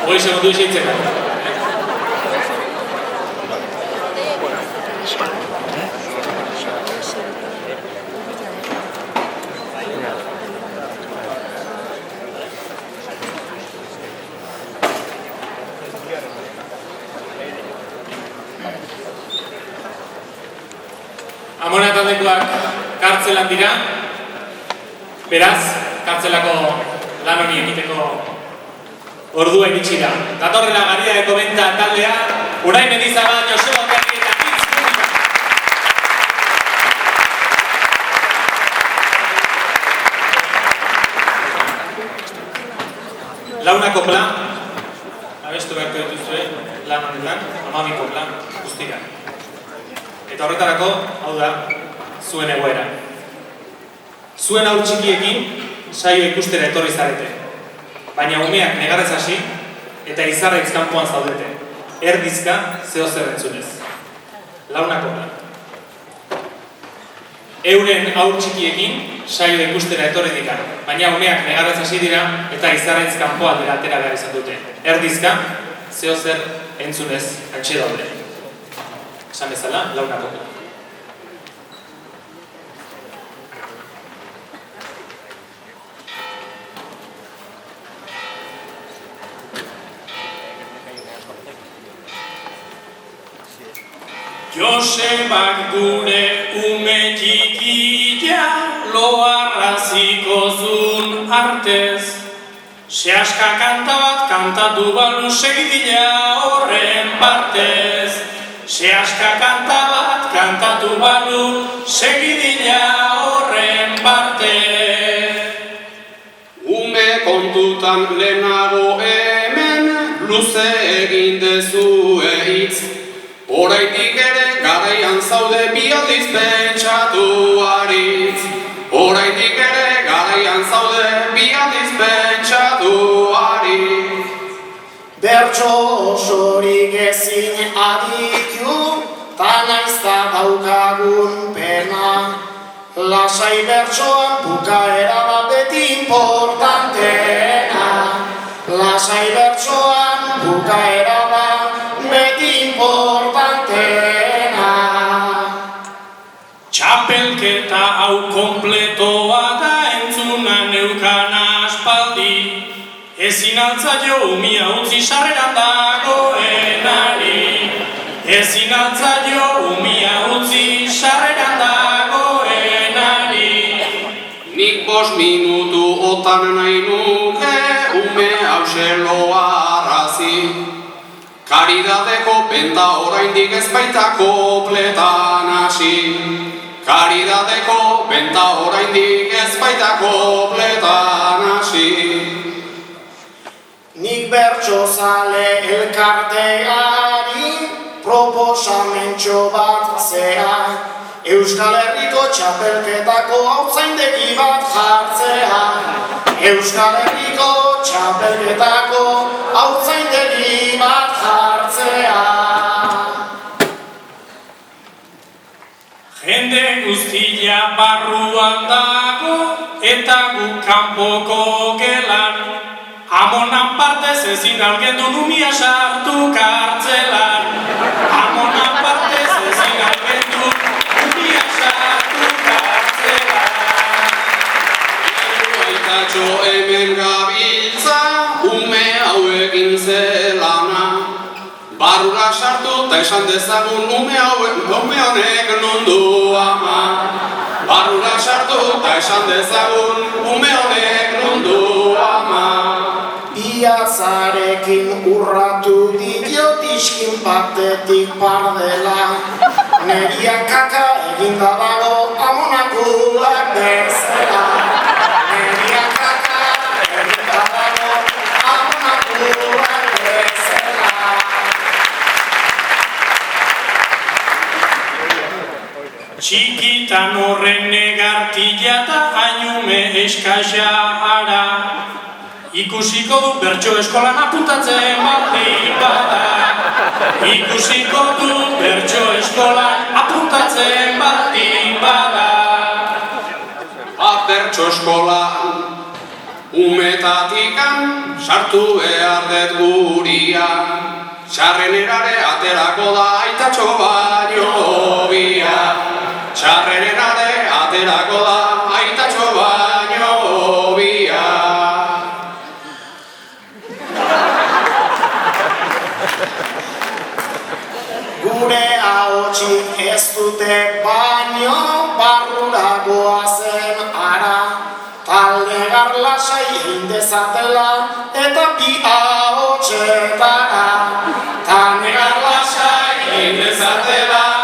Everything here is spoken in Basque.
Hogei segundu isitzeko. Amona taldekoak kartzelan dira, beraz, kartzelako lan honi egiteko ordua iritsi da. Datorrela Garia de Komenta taldea, Urain Mendizabal, Joseba Okerri eta Hitz Musika. Launako plan, abestu beharko dituzue lan honetan, 12ko plan guztira. Eta horretarako, hau da, zuen egoera. Zuen haur txikiekin saio ikustera etorri zarete. Baina umeak negarrez hasi eta izarraitz kanpoan zaudete. Erdizka zeo zer entzunez. Launako da. Euren haur txikiekin saio ikustera etorri dira. Baina umeak negarrez hasi dira eta izarraitz kanpoan dira atera behar izan dute. Erdizka zeo zer entzunez antxe daude. Esan bezala, launako da. Josebak gure ume txikia loarraziko zun artez. Sehaska kanta bat kantatu balu segidila horren partez. Sehaska kanta bat kantatu balu segidila horren partez. Ume kontutan lehenago hemen luze egin dezue hitz. Oraindik ere garaian zaude bi aldiz pentsatu haritz. Oraindik ere garaian zaude bi aldiz pentsatu haritz. Bertso osorik ezin aditu, ta naizta daukagun pena. Lasai bertsoan bukaera bat beti importantena. Lasai bertsoan bukaera bat beti importantena. Txapelketa hau kompletoa da entzuna neukan aspaldi. Ezin altzaio umia utzi sarreran dagoenari. Ezin altzaio umia utzi sarreran dagoenari. Nik 5 minutu otan nahi nuke ume hause loarazi. Karidadeko benta oraindik ez baita kopletan hasi. Karidadeko benta oraindik ez baita kopletan hasi. Nik bertsozale elkarteari proposamentxo bat zea. Euskal Herriko txapelketako hautzaindegi bat jartzea. Euskal Herriko txapelketako hautzaindegi bat jartzea. Jende guztia barruan dago eta guk kanpoko gelan. Amonan partez ezin algendu numia sartu kartzelan. Amonan partez ezin algendu numia sartu kartzelan. Aitatxo hemen gabiltza ume hauekin zelana. Barrura sartu eta esan dezagun ume honek nondu ama. Barrura sartu eta esan dezagun ume honek nondu ama. Biatzarekin urratu didiot iskin batetik pardela. Neria kaka eginda dago amonakuak bezala. Neria kaka eginda dago amonakuak bezala. Txikitan horren negartila eta hainume eskaxa ara. Ikusiko du bertso eskolan apuntatzen baldin bada. Ikusiko du bertso eskolan apuntatzen baldin bada. Bertso eskolan Umetatikan sartu behar dut guria, txarrenerare aterako da aitatxo baino hobia. Txarrenerare aterako da aitatxo baino hobia. Gure ahotsik ez dute baino barrura goazen ara, talde garlasai egin dezatela eta bi ahotsetara. Talde garlasai Egin dezatela